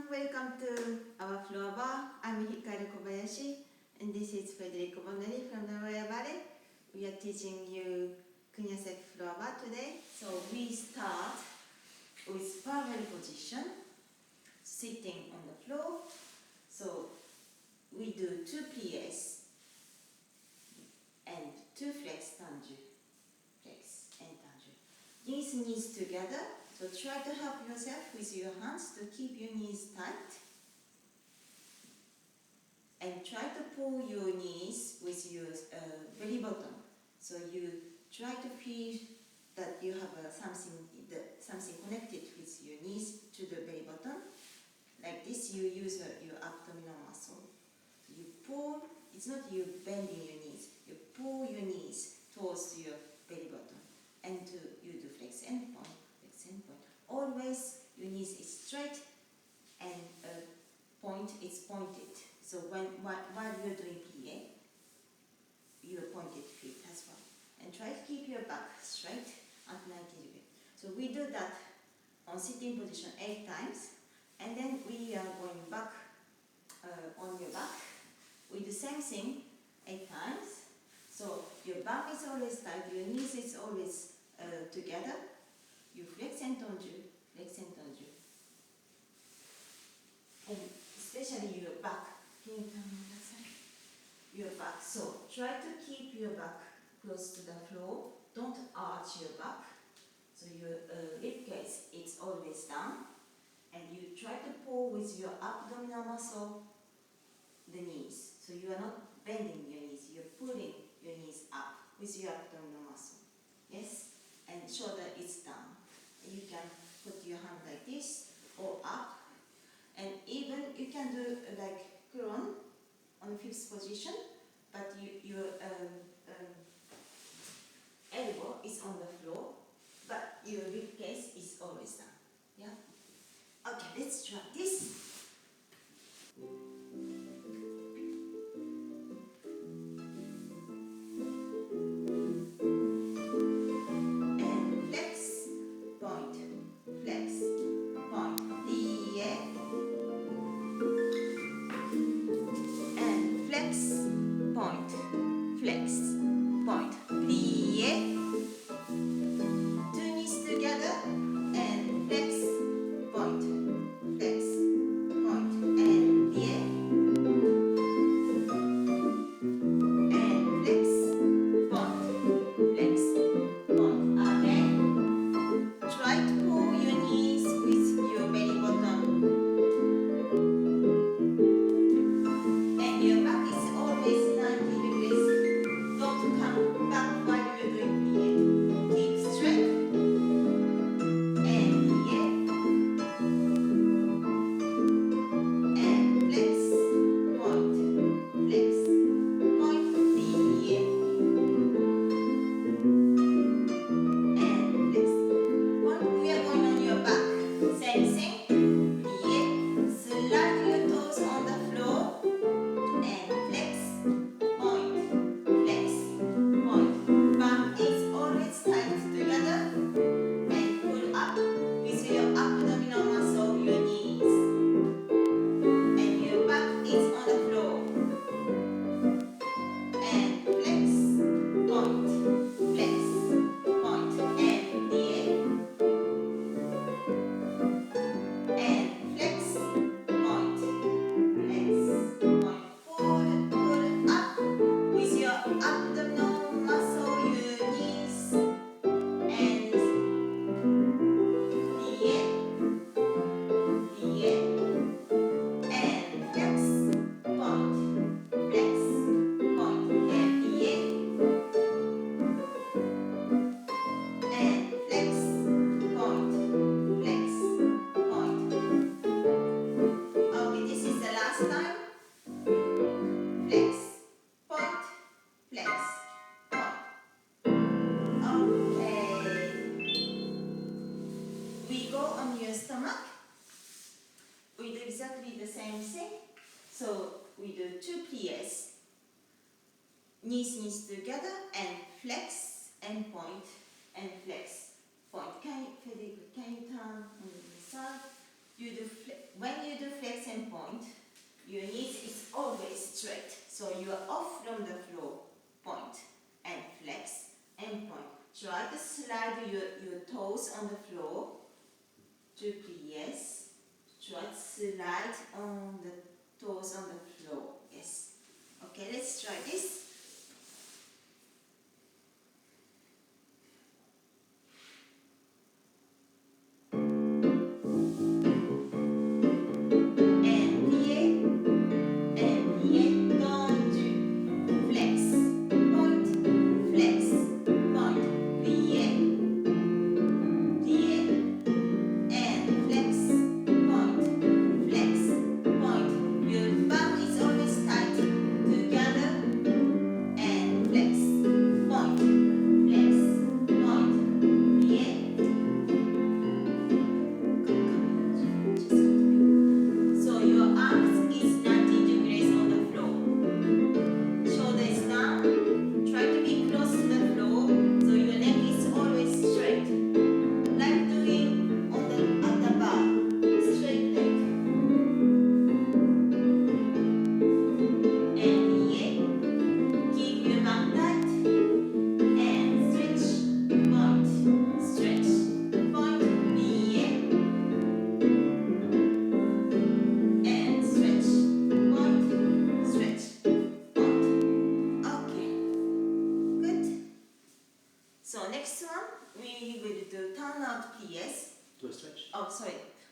welcome to our Floor Barre. I'm Hikaru Kobayashi and this is Federico Bonelli from the Royal Ballet. We are teaching you Kunyasek Floor Barre today. So we start with parallel position, sitting on the floor. So we do 2 pliés and 2 flex tendu, flex and tendu. Knees together. So try to help yourself with your hands to keep your knees tight. And try to pull your knees with your belly button. So you try to feel that you have something connected with your knees to the belly button. Like this, you use your abdominal muscle. You pull, it's not you bending your knees, you pull your knees towards your belly button. And you do flex and point. Always your knees is straight and point is pointed. So while you're doing plié, you are pointed feet as well. And try to keep your back straight at 90 degrees. So we do that on sitting position 8 times. And then we are going back on your back. We do the same thing 8 times. So your back is always tight, your knees is always together. You flex and tendu, flex and tendu. And especially your back. Can you turn on that side? Your back. So try to keep your back close to the floor. Don't arch your back. So your rib cage is always down. And you try to pull with your abdominal muscle the knees. So you are not bending your knees. You're pulling your knees up with your abdominal muscle. Yes? And shoulder is down. You can put your hand like this or up, and even you can do like Kuron on the 5th position, but your elbow is on the floor, but your rib cage is always down. Yeah. Okay, let's try this. Exactly the same thing. So we do 2 pliés, knees together, and flex and point and flex point. Federico, can you turn on the side? when you do flex and point, your knees is always straight. So you are off from the floor, point, and flex, and point. Try to slide your toes on the floor, to plies. Try to slide on the toes on the floor, yes. Okay, let's try this.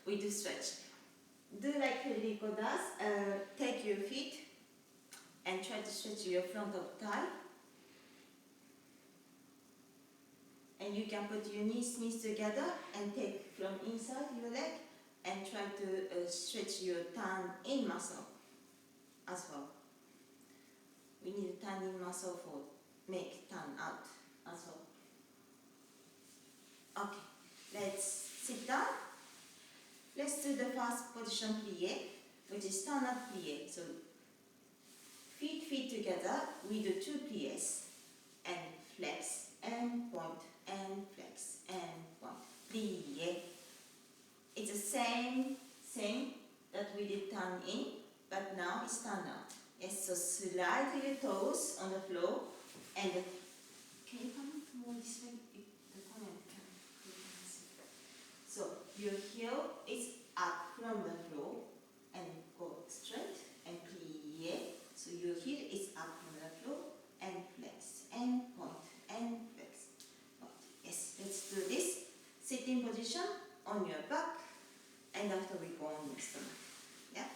We do stretch. Do like Federico does. Take your feet and try to stretch your front of thigh. And you can put your knees together and take from inside your leg and try to stretch your turn-in muscle as well. We need a turn-in muscle for make turn out as well. Okay, let's sit down. Let's do the first position plie, which is turn-out plie. So feet together, we do 2 plies and flex and point and flex and point. Plie. It's the same thing that we did turn in, but now it's turn out. Yes, so slide your toes on the floor and can you come more this way? The comment can. So your heel is up from the floor and go straight and plie. So your heel is up from the floor and flex and point and flex. Point. Yes, let's do this. Sitting position on your back and after we go on your stomach. Yeah.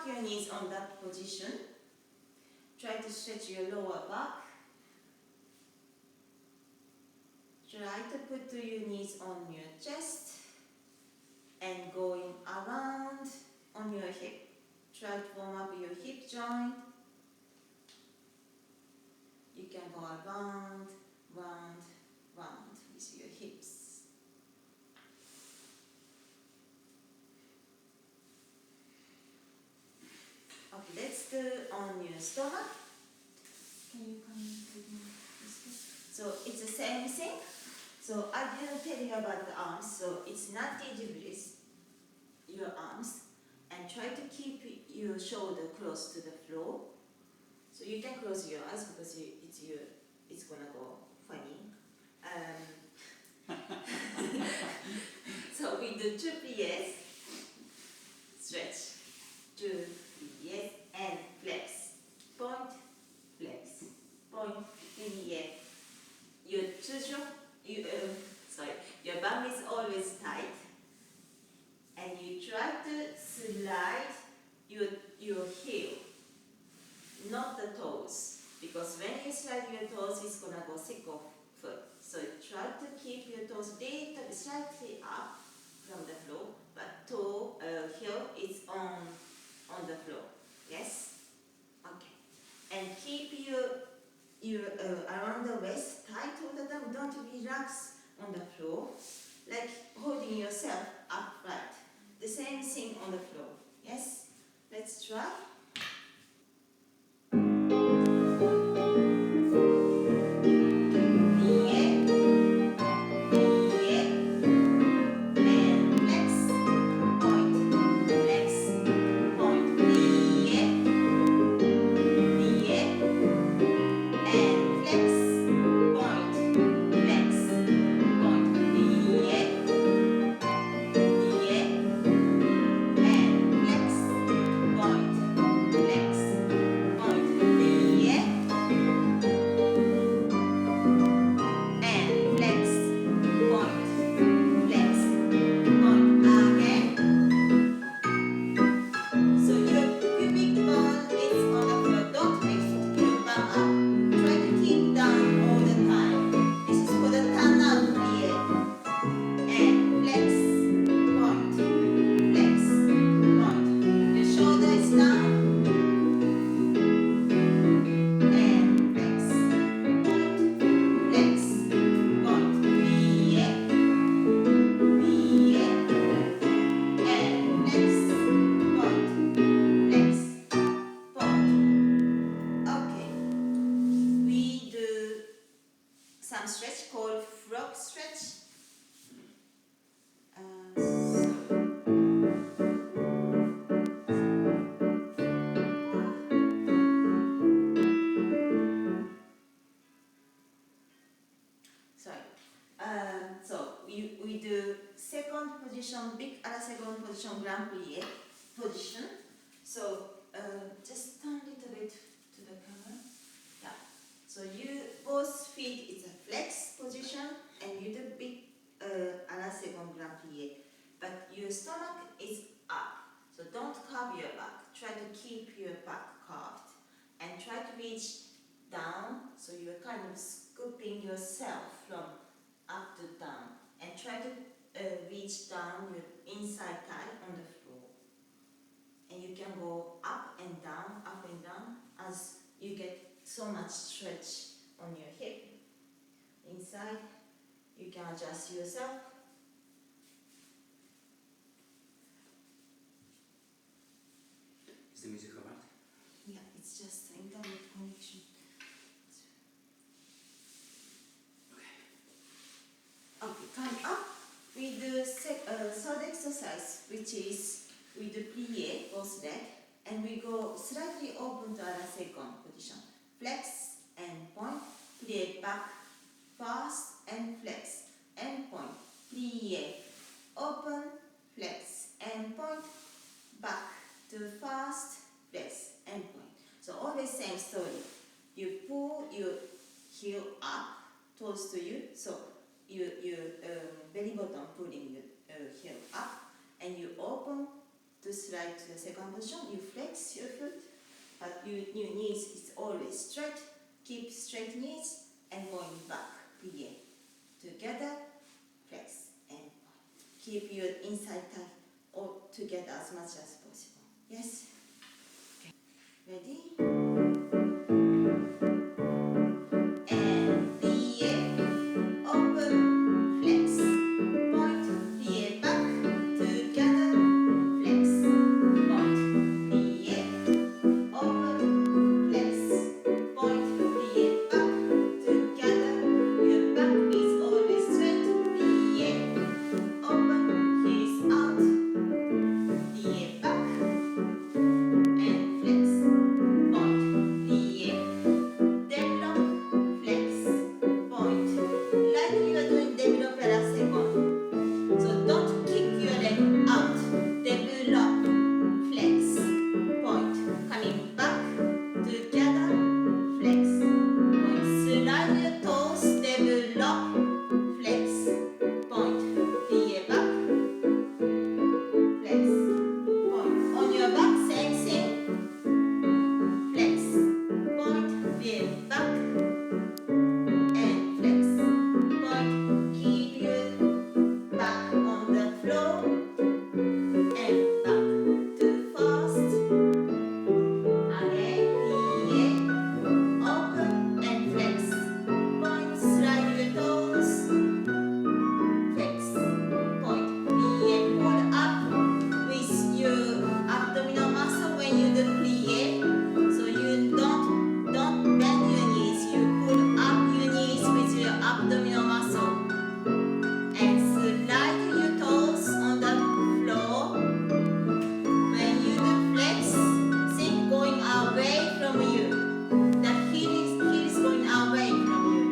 your knees on that position. Try to stretch your lower back. Try to put your knees on your chest and going around on your hip. Try to warm up your hip joint. You can go around, round, round with your hips. Okay, let's do on your stomach. Can you come with me? So it's the same thing. So I didn't tell you about the arms, so it's not digibris, your arms, and try to keep your shoulder close to the floor. So you can close your eyes because it's gonna go funny. So we do 2 pliés, stretch, 2 pliés, and flex. Point, flex, point, plié. Your bum is always tight, and you try to slide your heel, not the toes, because when you slide your toes, it's gonna go sick of foot. So try to keep your toes slightly up from the floor, but heel is on the floor. Yes? Okay. And keep your around the waist tight all the time. Don't relax on the floor, like holding yourself upright. The same thing on the floor. Yes? Let's try. Stretch called frog stretch. So we do second position, big à la seconde position, grand plié position. So just turn a little bit to the camera. Yeah. So you both feet is a flex position, and you do big à la seconde grand plié. But your stomach is up, so don't curve your back. Try to keep your back curved, and try to reach down. So you're kind of scooping yourself from up to down, and try to reach down your inside thigh on the floor. And you can go up and down as you get so much stretch on your hip. Inside, you can adjust yourself. Is the music alright? Yeah, it's just the internet connection. Okay, come up. We do third exercise, which is we do plié, both leg, and we go slightly open to our second position. Flex and point, plié back, fast and flex, and point, plié, open, flex, and point, back to fast, flex, and point. So always same story. You pull your heel up, toes to you, so your belly button pulling your heel up, and you open to slide to the second position, you flex your foot, but your knees is always straight. Keep straight knees and going back. Plie. Together, flex and point. Keep your inside thigh all together as much as possible. Yes? Okay. Ready? And plie, open, flex. Point, plie back, together, flex. Point, plie, open, flex. Point, plie back, together. Your back is always straight. Plie, open, heels out. Plie back and flex. Point, plie, develop, flex. Point. Like you are doing develop at a second. So don't kick your leg out. Develop, flex. Point. Coming back, together, flex. Point. Slide your toes, develop, flex. Point. Plie back, flex. Point. On your back, same thing. Flex. Point. Plie back and flex. Point. Keep your back on the floor and back. Too fast. Again. Plie. Open and flex. Point. Slide your toes. Flex. Point. Plie. Pull up with your abdominal muscle when you do plie. So you don't bend your knees. You pull up your knees with your abdominal muscle. And slide your toes on the floor. When you do flex, think going away from you. The heel is going away from you.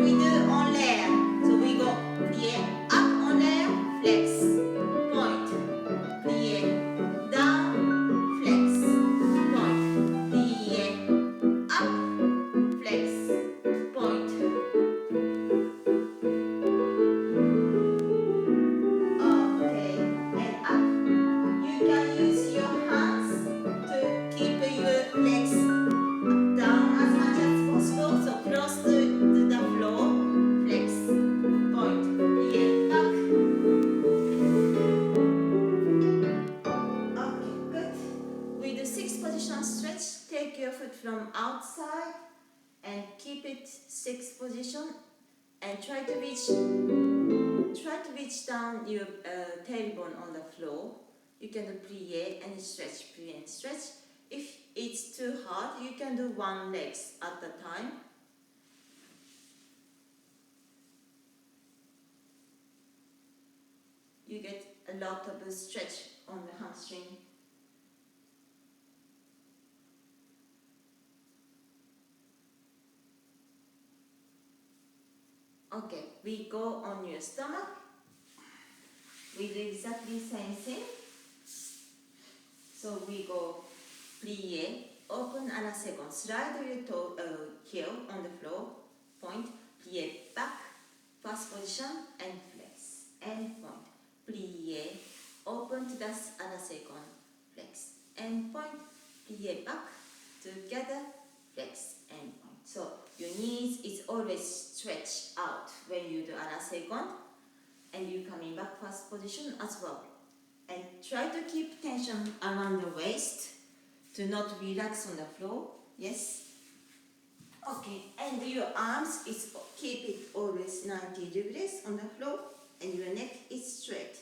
We do on layer. So we go plie up on layer, flex. Point. Plie down, flex. Point. Plie up, flex. Point. Okay, and up. You can use your hands to keep your legs down as much as possible, so close to the floor. Flex. Point. Plie back. Okay, good. With the 6 position stretch, take your foot from outside and keep it 6 position and try to reach down your tailbone on the floor. You can do plie and stretch, plie and stretch. If it's too hard, you can do one leg at a time. You get a lot of stretch on the hamstring. Okay, we go on your stomach. We do exactly same thing. So we go plie, open and a second. Slide your toe, heel on the floor. Point, plie back, first position and flex. And point, plie, open to the other second, flex. And point, plie back, together, flex and point. So your knees is always stretched out when you do other second. And you coming back first position as well. And try to keep tension around the waist to not relax on the floor. Yes? Okay, and your arms is keep it always 90 degrees on the floor and your neck is straight.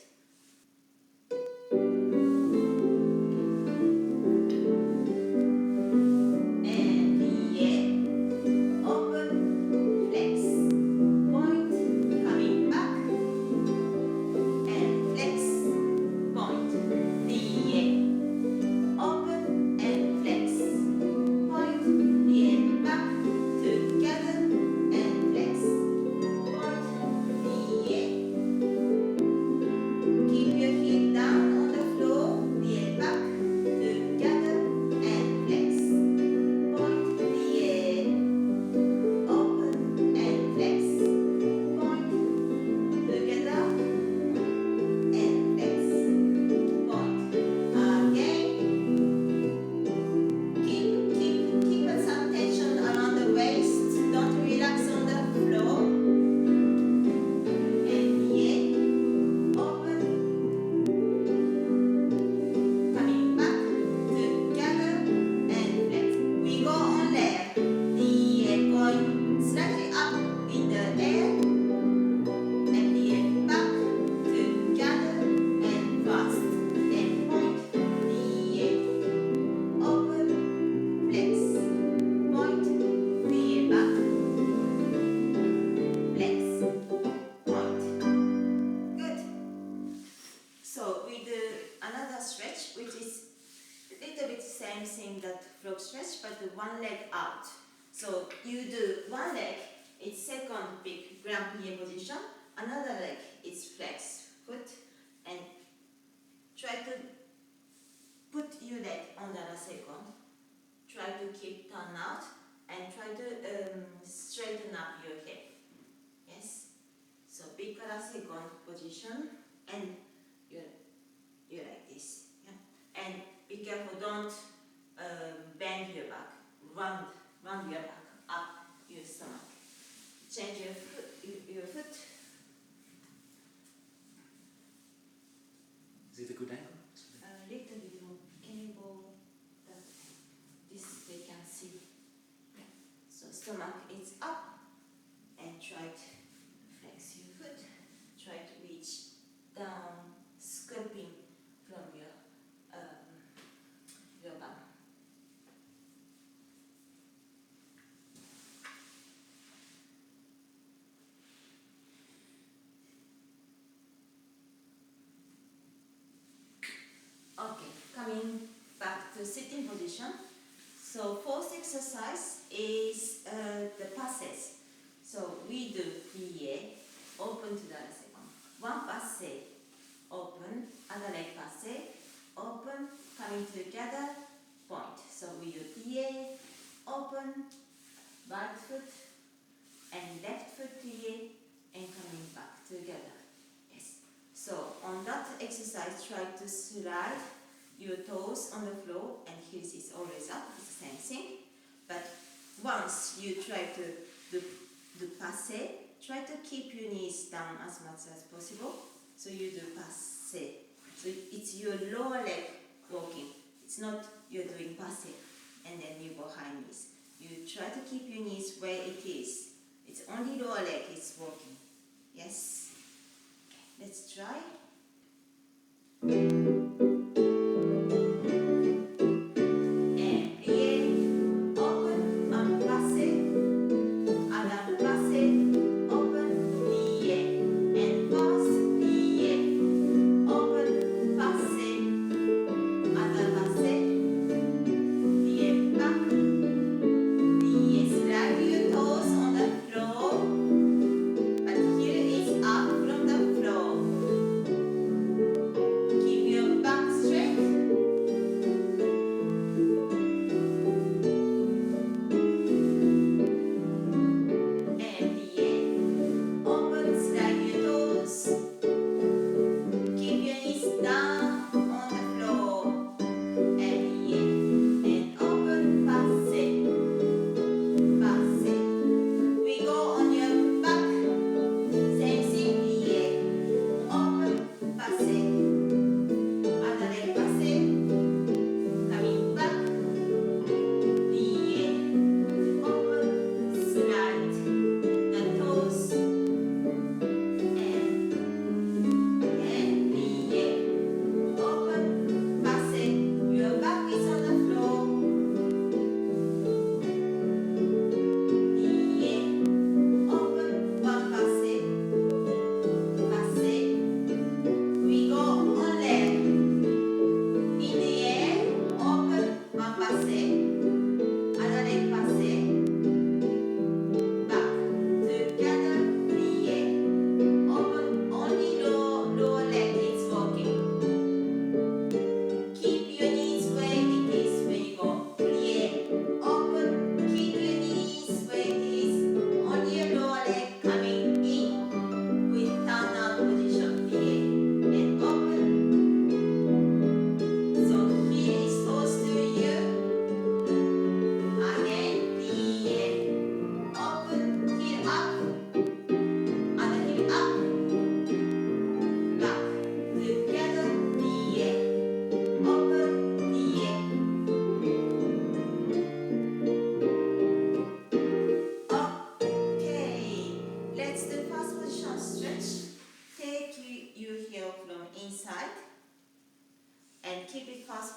And plie, open, flex. Point, coming back. And flex, point, plie, open and flex, point, plie back, together and flex, point, plie, stretch, which is a little bit same thing that frog stretch, but the one leg out. So you do one leg, it's second big grand plie position, another leg is flex foot, and try to put your leg on the other second. Try to keep turn out and try to straighten up your hip. Yes. So big second position and you like this. Yeah? And be careful, don't bend your back. Round your back up your stomach. Change your foot. Is it a good angle? Little bit more. Can you go that? This they can see. Yeah. So stomach is up and try to flex your foot. Try to reach down, scooping from your bum. Okay, coming back to sitting position. So fourth exercise is the passes. So we do plie, open to the other second. One passe, open, other leg passe, open, coming together, point. So we do plie, open, right foot, and left foot plie, and coming back together. Yes. So on that exercise, try to slide your toes on the floor, and heels is always up, it's the same thing. But once you try to do passe, try to keep your knees down as much as possible. So you do passe. So it's your lower leg walking. It's not you're doing passe and then you go high knees. You try to keep your knees where it is. It's only lower leg is walking. Yes. Okay, let's try.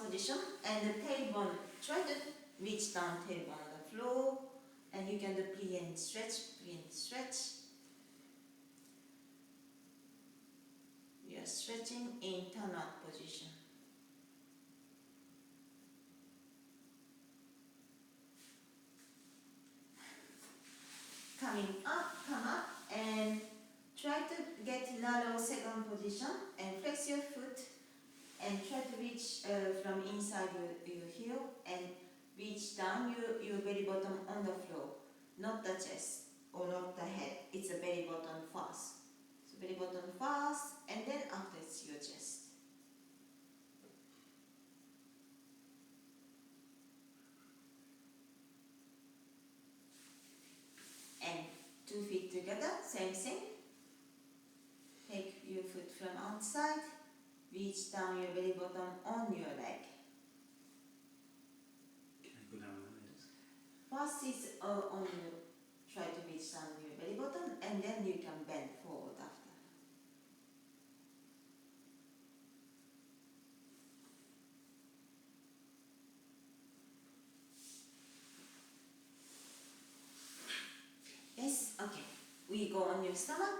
Position and the tailbone, try to reach down tailbone on the floor, and you can do plie and stretch, plie and stretch. We are stretching in turn out position. narrow second position and flex your foot and try to reach from inside your heel and reach down your belly button on the floor, not the chest or not the head. It's the belly button first. So belly button first, and then after it's your chest. And 2 feet together, same thing. Take your foot from outside, reach down your belly button on your leg. Can I go down on this? First is on your, try to reach down your belly button, and then you can bend forward after. Yes, okay. We go on your stomach.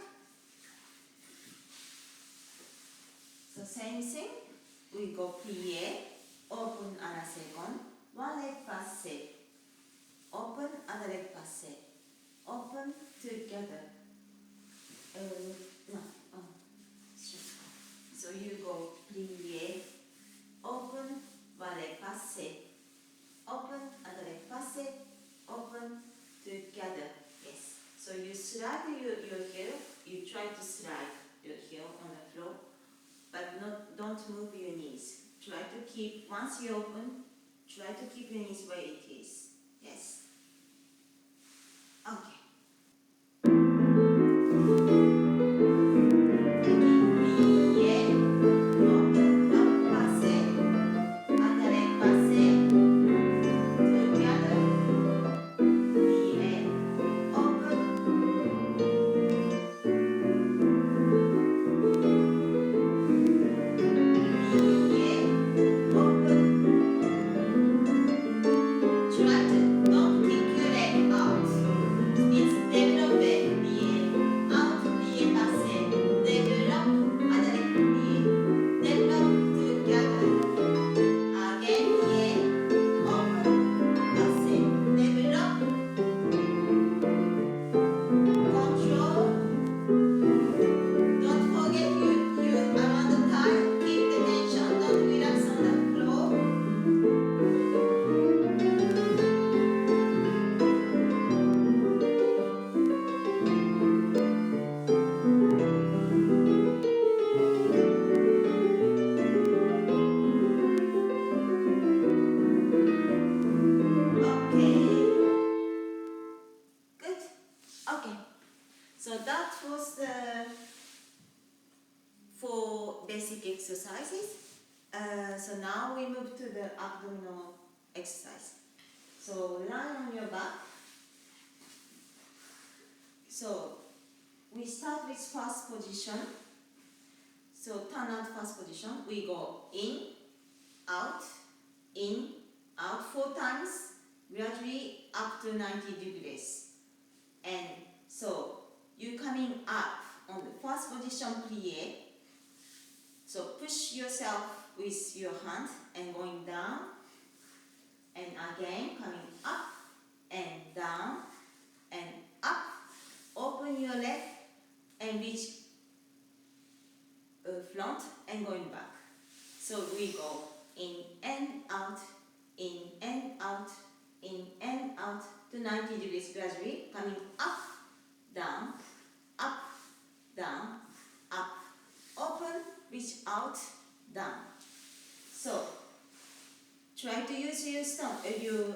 So same thing. We go plie, open à la seconde, one leg passé, open, other leg passé, open together. So you go plie, open, one leg passé, open, other leg passé, open together. Yes. So you slide your heel, you try to slide your heel on the floor, but don't move your knees. Try to keep, once you open, try to keep your knees where it is. Yes. Okay. So that was the 4 basic exercises. So now we move to the abdominal exercise. So lie on your back. So we start with first position. So turn out first position. We go in, out, 4 times, gradually up to 90 degrees. And so you coming up on the first position plie. So push yourself with your hand and going down. And again coming up and down and up. Open your leg and reach front and going back. So we go in and out, in and out, in and out to 90 degrees gradually, coming up, down, up, open, reach out, down. So try to use your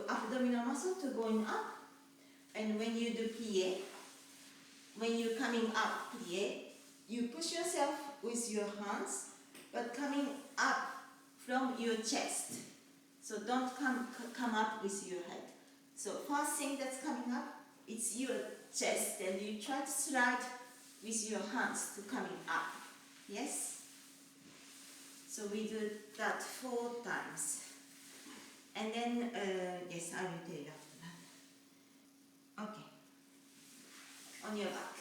abdominal muscle to going up. And when you do plie, when you're coming up plie, you push yourself with your hands, but coming up from your chest. So don't come up with your head. So first thing that's coming up, it's your chest, and you try to slide with your hands to coming up. Yes? So we do that 4 times. And then, yes, I will tell you after that. Okay. On your back.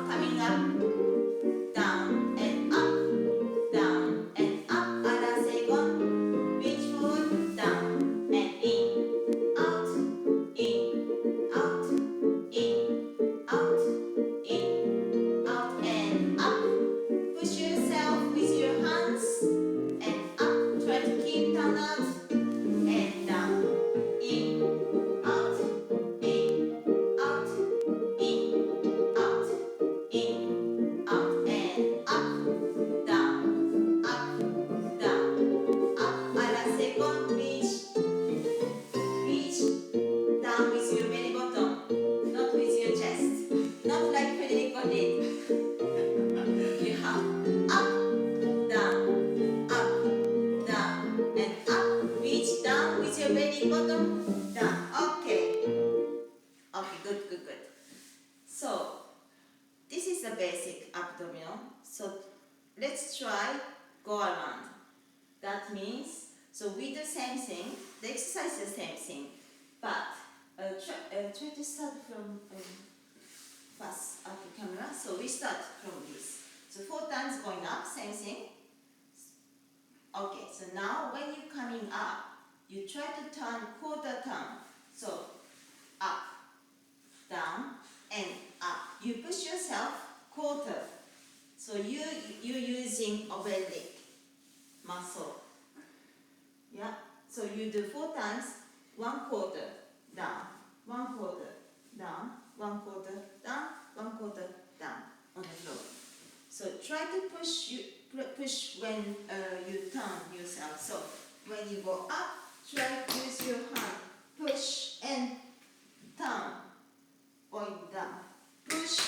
Coming up, down and up, with your belly button down. Okay. Okay, good. So, this is the basic abdominal. So, let's try go around. That means, so we do same thing. The exercise is the same thing. But, try to start from fast at the camera. So, we start from this. So, 4 times going up, same thing. Okay, so now when you're coming up, you try to turn quarter turn. So, up, down, and up. You push yourself quarter. So you're using a belly muscle. Yeah. So you do 4 times, 1 quarter down, 1 quarter down, 1 quarter down, 1 quarter down on the floor. So try to push when you turn yourself. So when you go up, try to use your hand, push and turn, going down. Push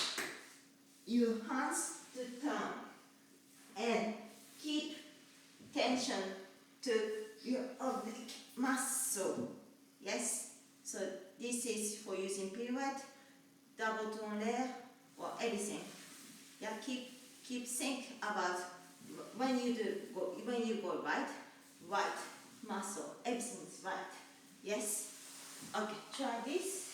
your hands to turn and keep tension to your oblique muscle. Yes? So this is for using pirouette, double tourne l'air, or everything. Yeah, keep think about when you go right muscle, everything is right. Yes? Okay, try this.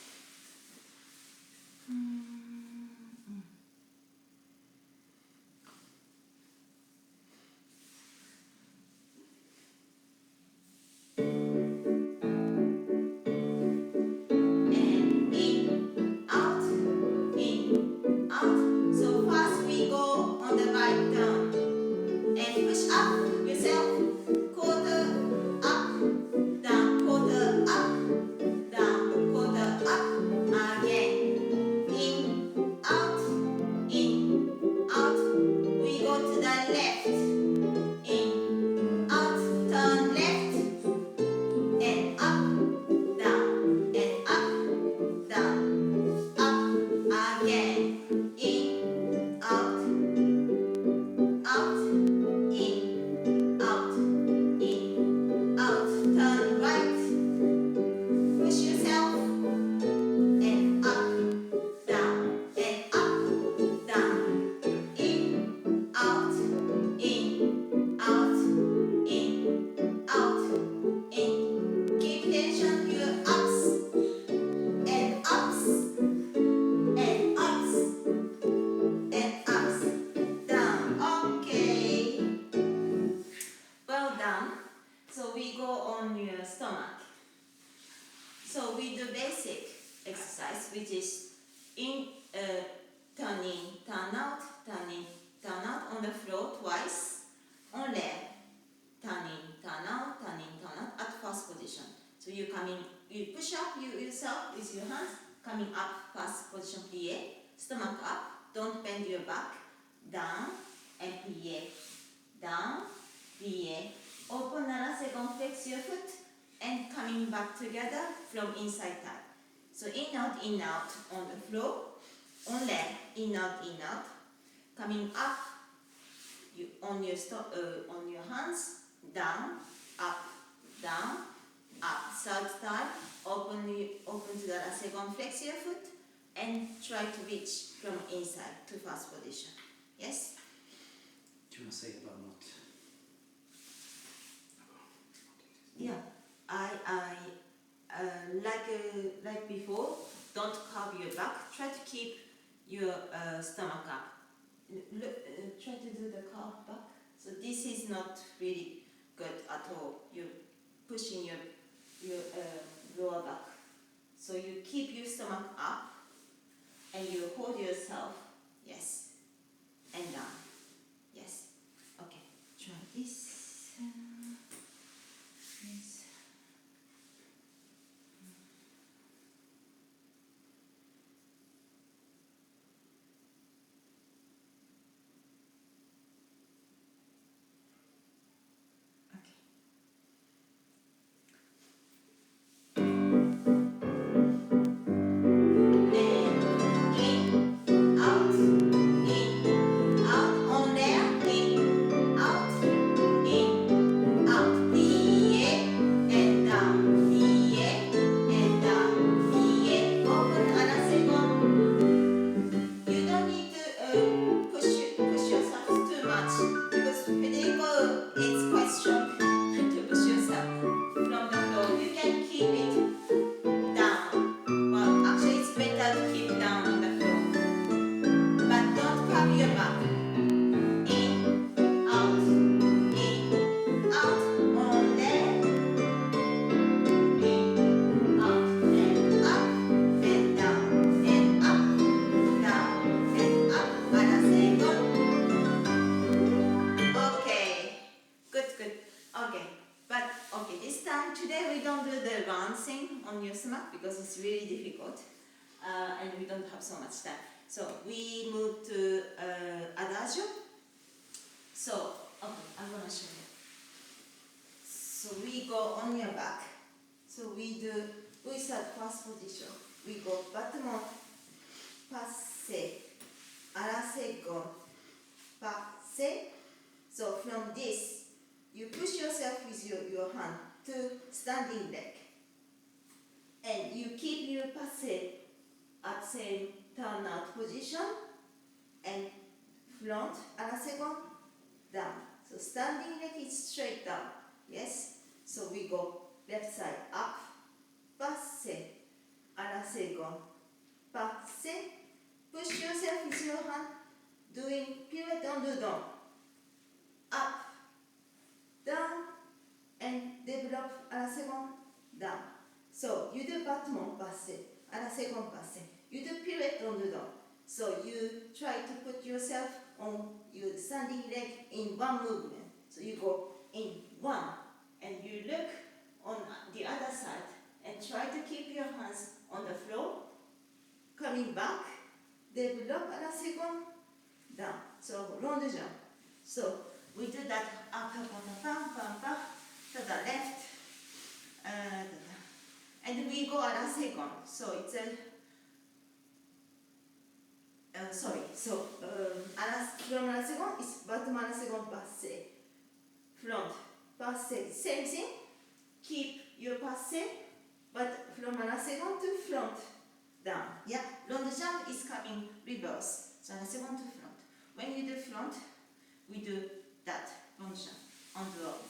So we do basic exercise, which is in turning, turn out on the floor twice, on leg, turning, turn out at first position. So you push up yourself with your hands, coming up first position plie, stomach up, don't bend your back, down and plie, down, plie, open a second, flex your foot, and coming back together from inside thigh. So in out on the floor, on leg, in out, coming up on your hands, down, up, third time, open to the second, flex your foot, and try to reach from inside to first position. Yes? Do you want to say about not? Yeah, I like before, don't curve your back, try to keep your stomach up. Try to do the curve back. So this is not really good at all. You're pushing your lower back. So you keep your stomach up and you hold yourself, yes, and down, yes. Okay, try this. Yes. Out, something on your stomach because it's really difficult and we don't have so much time. So we move to Adagio. So, okay, I'm going to show you. So we go on your back. So we start first position. We go battement, passe, à la seconde, passe. So from this, you push yourself with your hand to standing leg. And you keep your passe at same turnout position and front à la seconde, down. So standing leg is straight down. Yes? So we go left side up, passe à la seconde, passe. Push yourself with your hand, doing pirouette en dedans. Up, down, and develop à la seconde, down. So you do battement passe, à la seconde passe. You do pirouette en dedans. So you try to put yourself on your standing leg in one movement. So you go in one, and you look on the other side, and try to keep your hands on the floor. Coming back, develop à la seconde, down. So rond de jambe. So we do that up, up, up, up, up, up, to the left, and we go à la seconde. So it's a from la seconde is battement à la seconde passe. Front, passe, same thing. Keep your passe, but from la seconde to front, down. Yeah, rond de jambe is coming reverse. So la seconde to front. When you do front, we do that rond de jambe on the road.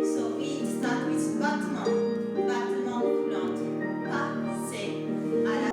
So we start with battement, battement front, passe, à la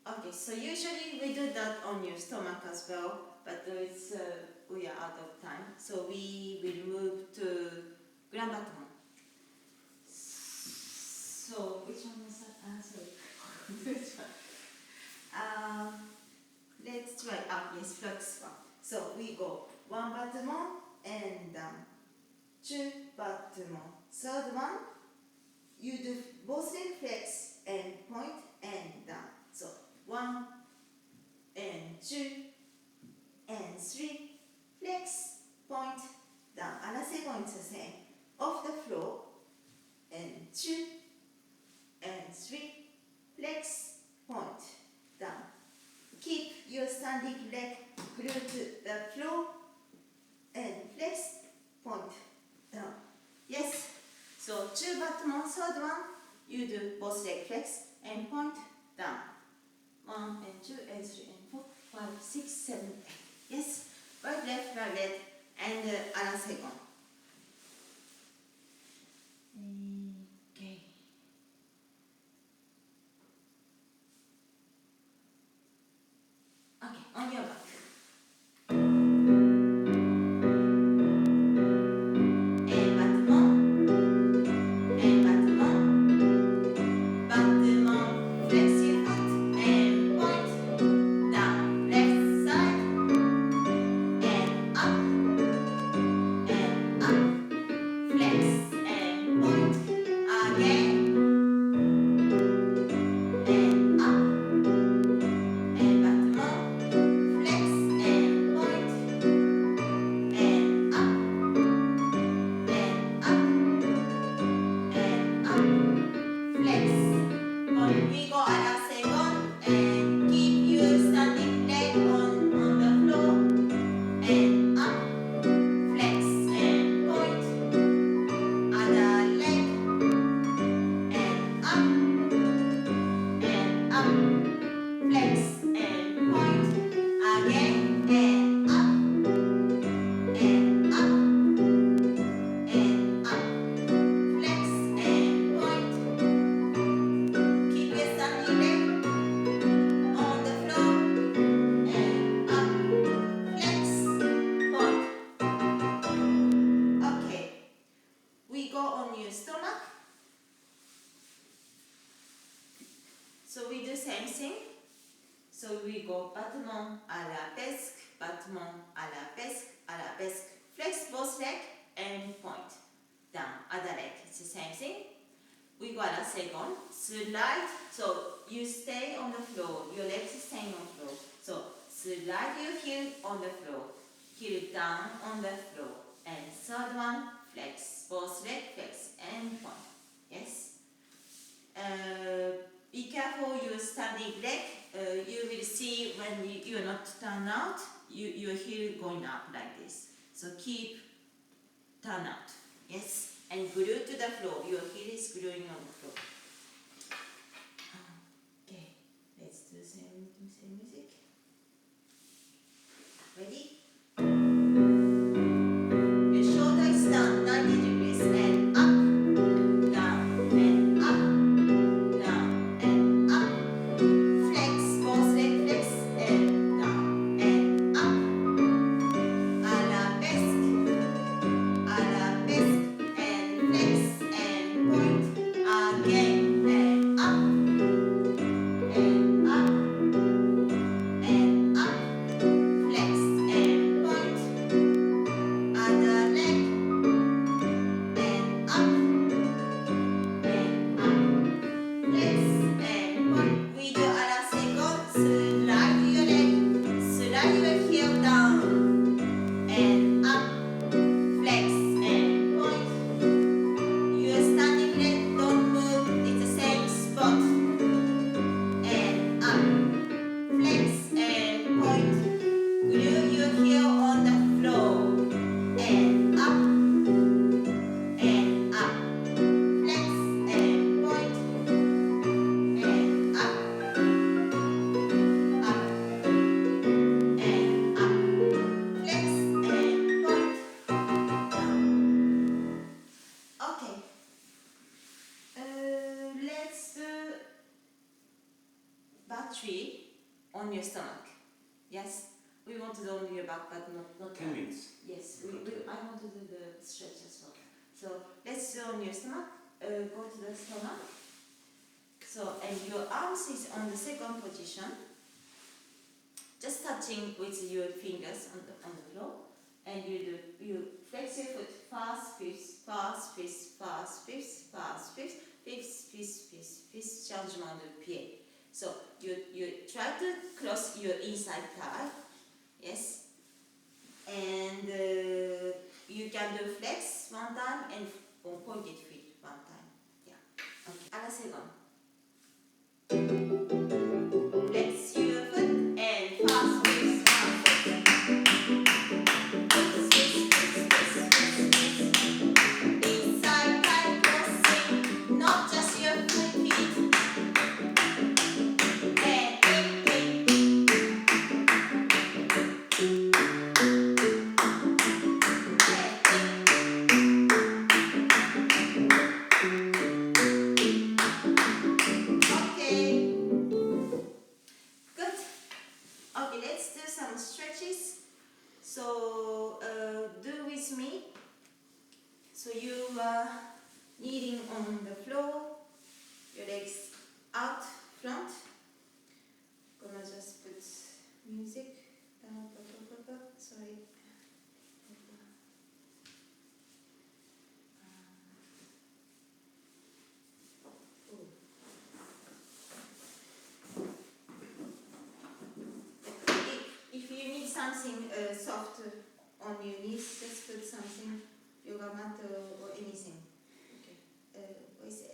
Okay, so usually we do that on your stomach as well, but we are out of time. So we will move to grand battement. So which one was that? Sorry. Which one? Let's try. Yes, flex one. So we go one battement and down, two battement. Third one, you do both leg flex and point and down. So 1 and 2 and 3, flex, point, down. À la seconde, it's the same. Off the floor, and 2 and 3, flex, point, down. Keep your standing leg glued to the floor, and flex, point, down. Yes. So 2 battements, third one, you do both leg flex and point, down. 1 and 2 and 3 and 4, 5, 6, 7, 8. Yes. Right, left, and à la seconde. Okay. So we do same thing. So we go battement, arabesque, battement, arabesque, flex both leg and point. Down, other leg, it's the same thing. We go a second, slide, so you stay on the floor, your legs staying on the floor. So slide your heel on the floor, heel down on the floor. And third one, flex, both leg, flex and point. Yes. Be careful your standing leg. You will see when you are not turn out, your heel going up like this. So keep turn out. Yes. And glue to the floor. Your heel is gluing on the floor. Okay. Let's do same music. Ready? Your shoulder is down 90 degrees and up, down and up, down and up. Flex, both leg flex and down and up. Arabesque, and flex and point again and up and up and up. Flex and point. Other leg and up and up. Flex and point. We do other second. Slide your leg. Slide your heel down and up. Flex and point. Your standing leg don't move. It's the same spot. And up. Flex and point. Glue your heel on the floor. And up. And up. Flex and point. And up. Up. And up. Flex and point. Down. Okay. Let's do battery on your stomach. Yes. We want to do on your back, but not 10 minutes. Yes, I want to do the stretch as well. So let's do on your stomach. Go to the stomach. So and your arms is on the second position. Just touching with your fingers on the floor, and you flex your foot fast, fifth, changement de pied. So you try to cross your inside thigh. Yes. And you can do flex one time and pointed feet one time. Yeah. Okay. A la seconde. Flex your foot and fast twist, inside thigh crossing, not just your feet. So do with me. So you are kneeling on the floor, your legs out front. Gonna just put music. Sorry. If you need something soft on your knees, just put something, yoga mat or anything. Okay. What is it?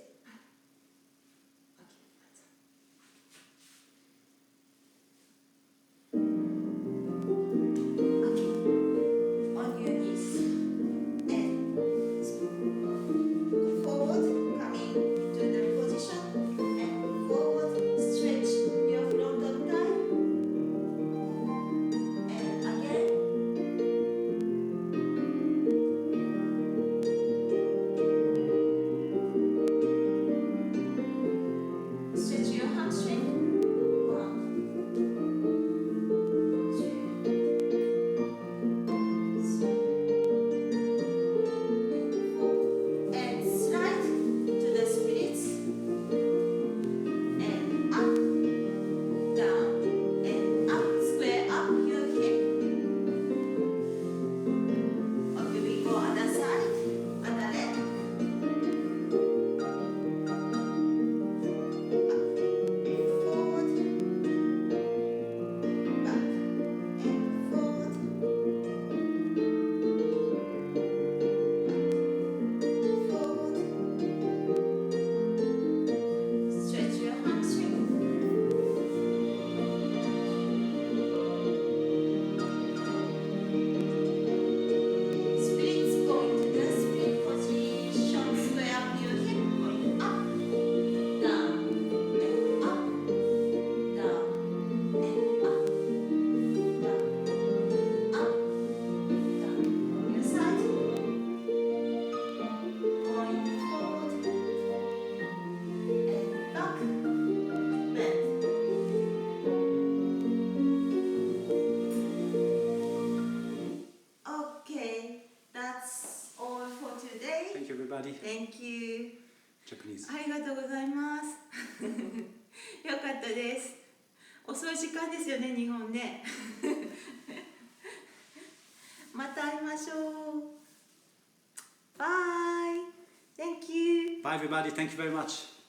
Japanese. ありがとうございます。よかったです。遅い時間ですよね、日本ね。また会いましょう。バイ。Thank you. Bye everybody, thank you very much.